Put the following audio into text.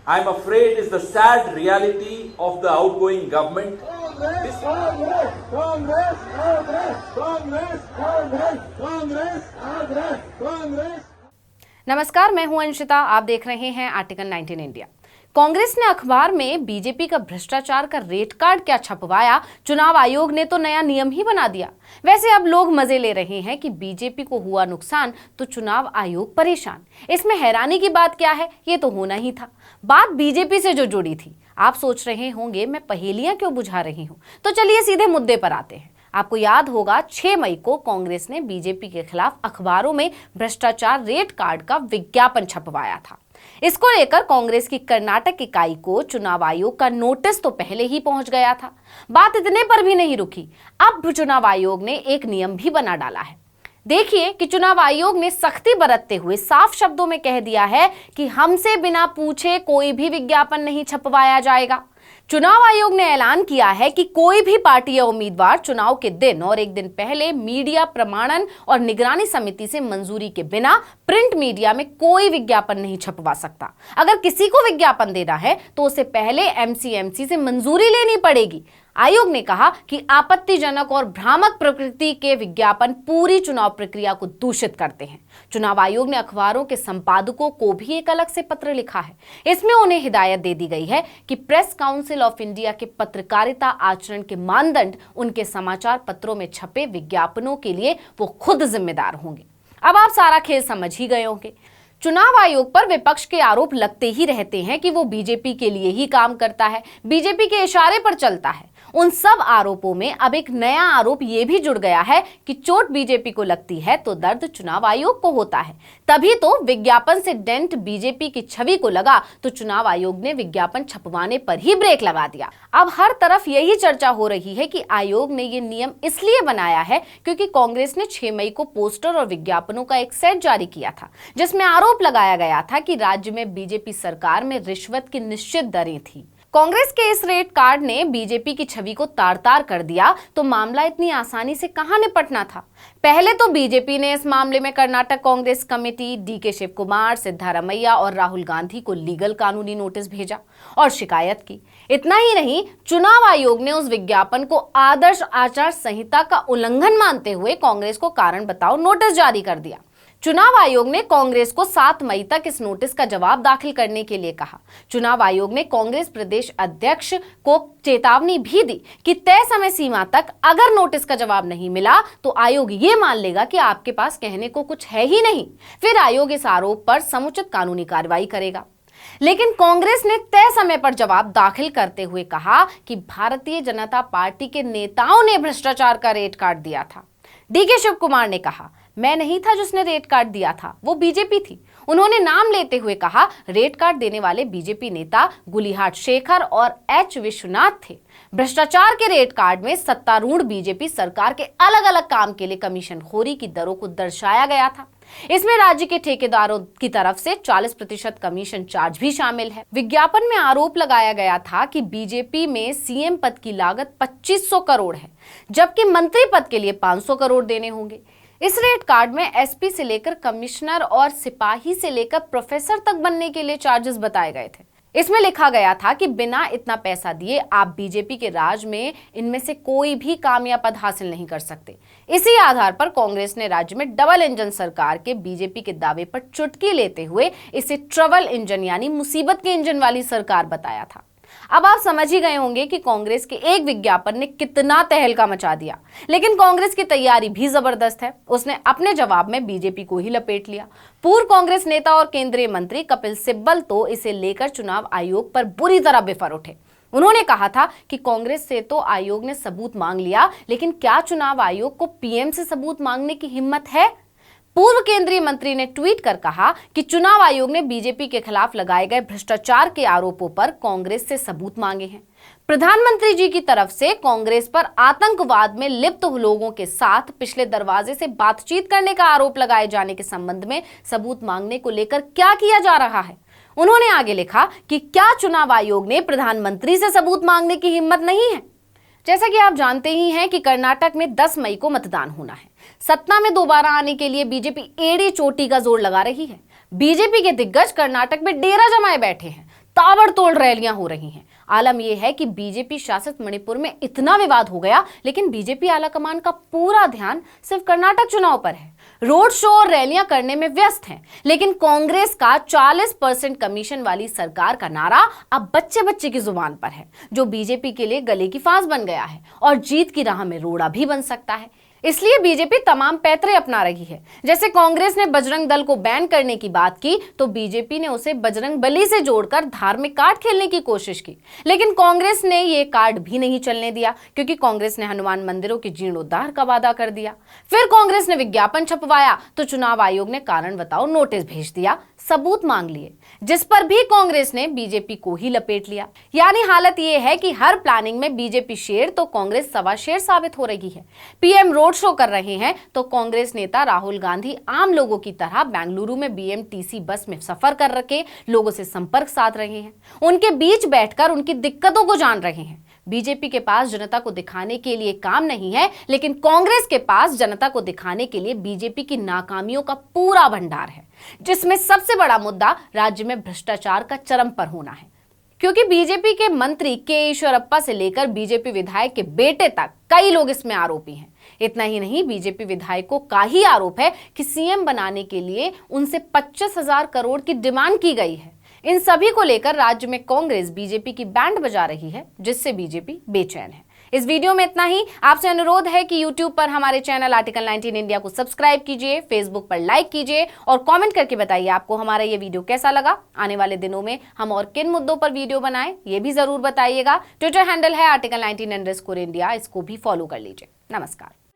I am afraid is the sad reality of the outgoing government. नमस्कार, मैं हूं अंशिता। आप देख रहे हैं आर्टिकल 19 इंडिया। कांग्रेस ने अखबार में बीजेपी का भ्रष्टाचार का रेट कार्ड क्या छपवाया, चुनाव आयोग ने तो नया नियम ही बना दिया। वैसे अब लोग मजे ले रहे हैं कि बीजेपी को हुआ नुकसान तो चुनाव आयोग परेशान। इसमें हैरानी की बात क्या है, ये तो होना ही था। बात बीजेपी से जो जुड़ी थी। आप सोच रहे होंगे मैं पहेलियां क्यों बुझा रही हूं, तो चलिए सीधे मुद्दे पर आते हैं। आपको याद होगा 6 मई को कांग्रेस ने बीजेपी के खिलाफ अखबारों में भ्रष्टाचार रेट कार्ड का विज्ञापन छपवाया था। इसको लेकर कांग्रेस की कर्नाटक इकाई को चुनाव आयोग का नोटिस तो पहले ही पहुंच गया था। बात इतने पर भी नहीं रुकी, अब चुनाव आयोग ने एक नियम भी बना डाला है। देखिए कि चुनाव आयोग ने सख्ती बरतते हुए साफ शब्दों में कह दिया है कि हमसे बिना पूछे कोई भी विज्ञापन नहीं छपवाया जाएगा। चुनाव आयोग ने ऐलान किया है कि कोई भी पार्टी या उम्मीदवार चुनाव के दिन और एक दिन पहले मीडिया प्रमाणन और निगरानी समिति से मंजूरी के बिना प्रिंट मीडिया में कोई विज्ञापन नहीं छपवा सकता। अगर किसी को विज्ञापन देना है तो उसे पहले एमसीएमसी से मंजूरी लेनी पड़ेगी। आयोग ने कहा कि आपत्तिजनक और भ्रामक प्रकृति के विज्ञापन पूरी चुनाव प्रक्रिया को दूषित करते हैं। चुनाव आयोग ने अखबारों के संपादकों को भी एक अलग से पत्र लिखा है। इसमें उन्हें हिदायत दे दी गई है कि प्रेस काउंसिल ऑफ इंडिया के पत्रकारिता आचरण के मानदंड उनके समाचार पत्रों में छपे विज्ञापनों के लिए वो खुद जिम्मेदार होंगे। अब आप सारा खेल समझ ही गए होंगे। चुनाव आयोग पर विपक्ष के आरोप लगते ही रहते हैं कि वो बीजेपी के लिए ही काम करता है, बीजेपी के इशारे पर चलता है। उन सब आरोपों में अब एक नया आरोप ये भी जुड़ गया है कि चोट बीजेपी को लगती है तो दर्द चुनाव आयोग को होता है। तभी तो विज्ञापन से डेंट बीजेपी की छवि को लगा तो चुनाव आयोग ने विज्ञापन छपवाने पर ही ब्रेक लगा दिया। अब हर तरफ यही चर्चा हो रही है कि आयोग ने ये नियम इसलिए बनाया है क्योंकि कांग्रेस ने 6 मई को पोस्टर और विज्ञापनों का एक सेट जारी किया था, जिसमें आरोप लगाया गया था कि राज्य में बीजेपी सरकार में रिश्वत की निश्चित दरें थी। कांग्रेस के इस रेट कार्ड ने बीजेपी की छवि को तार-तार कर दिया तो मामला इतनी आसानी से कहां निपटना था। पहले तो बीजेपी ने इस मामले में कर्नाटक कांग्रेस कमेटी, डीके शिव कुमार, सिद्धारमैया और राहुल गांधी को लीगल कानूनी नोटिस भेजा और शिकायत की। इतना ही नहीं, चुनाव आयोग ने उस विज्ञापन को आदर्श आचार संहिता का उल्लंघन मानते हुए कांग्रेस को कारण बताओ नोटिस जारी कर दिया। चुनाव आयोग ने कांग्रेस को 7 मई तक इस नोटिस का जवाब दाखिल करने के लिए कहा। चुनाव आयोग ने कांग्रेस प्रदेश अध्यक्ष को चेतावनी भी दी कि तय समय सीमा तक अगर नोटिस का जवाब नहीं मिला तो आयोग ये मान लेगा कि आपके पास कहने को कुछ है ही नहीं। फिर आयोग इस आरोप पर समुचित कानूनी कार्रवाई करेगा। लेकिन कांग्रेस ने तय समय पर जवाब दाखिल करते हुए कहा कि भारतीय जनता पार्टी के नेताओं ने भ्रष्टाचार का रेट कार्ड दिया था। डीके शिव कुमार ने कहा, मैं नहीं था जिसने रेट कार्ड दिया था, वो बीजेपी थी। उन्होंने नाम लेते हुए कहा, रेट कार्ड देने वाले बीजेपी नेता गुलिहाट शेखर और एच विश्वनाथ थे। भ्रष्टाचार के रेट कार्ड में सत्तारूढ़ बीजेपी सरकार के अलग अलग काम के लिए कमीशन खोरी की दरों को दर्शाया गया था। इसमें राज्य के ठेकेदारों की तरफ से 40% कमीशन चार्ज भी शामिल है। विज्ञापन में आरोप लगाया गया था कि बीजेपी में सीएम पद की लागत 2500 करोड़ है, जबकि मंत्री पद के लिए 500 करोड़ देने होंगे। इस रेट कार्ड में एसपी से लेकर कमिश्नर और सिपाही से लेकर प्रोफेसर तक बनने के लिए चार्जेस बताए गए थे। इसमें लिखा गया था कि बिना इतना पैसा दिए आप बीजेपी के राज में इनमें से कोई भी काम या पद हासिल नहीं कर सकते। इसी आधार पर कांग्रेस ने राज्य में डबल इंजन सरकार के बीजेपी के दावे पर चुटकी लेते हुए इसे ट्रबल इंजन यानी मुसीबत के इंजन वाली सरकार बताया था। अब आप समझ ही गए होंगे कि कांग्रेस के एक विज्ञापन ने कितना तहलका मचा दिया। लेकिन कांग्रेस की तैयारी भी जबरदस्त है। उसने अपने जवाब में बीजेपी को ही लपेट लिया। पूर्व कांग्रेस नेता और केंद्रीय मंत्री कपिल सिब्बल तो इसे लेकर चुनाव आयोग पर बुरी तरह बिफर उठे। उन्होंने कहा था कि कांग्रेस से तो आयोग ने सबूत मांग लिया, लेकिन क्या चुनाव आयोग को पीएम से सबूत मांगने की हिम्मत है? पूर्व केंद्रीय मंत्री ने ट्वीट कर कहा कि चुनाव आयोग ने बीजेपी के खिलाफ लगाए गए भ्रष्टाचार के आरोपों पर कांग्रेस से सबूत मांगे हैं। प्रधानमंत्री जी की तरफ से कांग्रेस पर आतंकवाद में लिप्त लोगों के साथ पिछले दरवाजे से बातचीत करने का आरोप लगाए जाने के संबंध में सबूत मांगने को लेकर क्या किया जा रहा है। उन्होंने आगे लिखा कि क्या चुनाव आयोग ने प्रधानमंत्री से सबूत मांगने की हिम्मत नहीं है? जैसा कि आप जानते ही हैं कि कर्नाटक में 10 मई को मतदान होना है। सत्ता में दोबारा आने के लिए बीजेपी एड़ी चोटी का जोर लगा रही है। बीजेपी के दिग्गज कर्नाटक में डेरा जमाए बैठे हैं। ताबड़तोड़ रैलियां हो रही हैं। आलम यह है कि बीजेपी शासित मणिपुर में इतना विवाद हो गया, लेकिन बीजेपी आलाकमान का पूरा ध्यान सिर्फ कर्नाटक चुनाव पर है। रोड शो और रैलियां करने में व्यस्त हैं, लेकिन कांग्रेस का 40% कमीशन वाली सरकार का नारा अब बच्चे बच्चे की जुबान पर है, जो बीजेपी के लिए गले की फांस बन गया है और जीत की राह में रोड़ा भी बन सकता है। इसलिए बीजेपी तमाम पैतरे अपना रही है। जैसे कांग्रेस ने बजरंग दल को बैन करने की बात की, तो बीजेपी ने उसे बजरंग बली से जोड़कर धार्मिक कार्ड खेलने की कोशिश की, लेकिन कांग्रेस ने यह कार्ड भी नहीं चलने दिया, क्योंकि कांग्रेस ने हनुमान मंदिरों के जीर्णोद्धार का वादा कर दिया। फिर कांग्रेस ने विज्ञापन छपवाया तो चुनाव आयोग ने कारण बताओ नोटिस भेज दिया, सबूत मांग लिए, जिस पर भी कांग्रेस ने बीजेपी को ही लपेट लिया। यानी हालत यह है कि हर प्लानिंग में बीजेपी शेर तो कांग्रेस सवा शेर साबित हो रही है। पीएम रोड शो कर रहे हैं तो कांग्रेस नेता राहुल गांधी आम लोगों की तरह बेंगलुरु में बीएमटीसी बस में सफर कर रखे लोगों से संपर्क साध रहे हैं, उनके बीच बैठकर उनकी दिक्कतों को जान रहे हैं। बीजेपी के पास जनता को दिखाने के लिए काम नहीं है, लेकिन कांग्रेस के पास जनता को दिखाने के लिए बीजेपी की नाकामियों का पूरा भंडार है, जिसमें सबसे बड़ा मुद्दा राज्य में भ्रष्टाचार का चरम पर होना है। क्योंकि बीजेपी के मंत्री के ईश्वरप्पा से लेकर बीजेपी विधायक के बेटे तक कई लोग इसमें आरोपी हैं। इतना ही नहीं, बीजेपी विधायकों का ही आरोप है कि सीएम बनाने के लिए उनसे 25,000 करोड़ की डिमांड की गई है। इन सभी को लेकर राज्य में कांग्रेस बीजेपी की बैंड बजा रही है, जिससे बीजेपी बेचैन है। इस वीडियो में इतना ही। आपसे अनुरोध है कि YouTube पर हमारे चैनल आर्टिकल 19 इंडिया को सब्सक्राइब कीजिए, Facebook पर लाइक कीजिए और कमेंट करके बताइए आपको हमारा ये वीडियो कैसा लगा। आने वाले दिनों में हम और किन मुद्दों पर वीडियो बनाएं, ये भी जरूर बताइएगा। ट्विटर हैंडल है आर्टिकल 19 _ इंडिया, इसको भी फॉलो कर लीजिए। नमस्कार।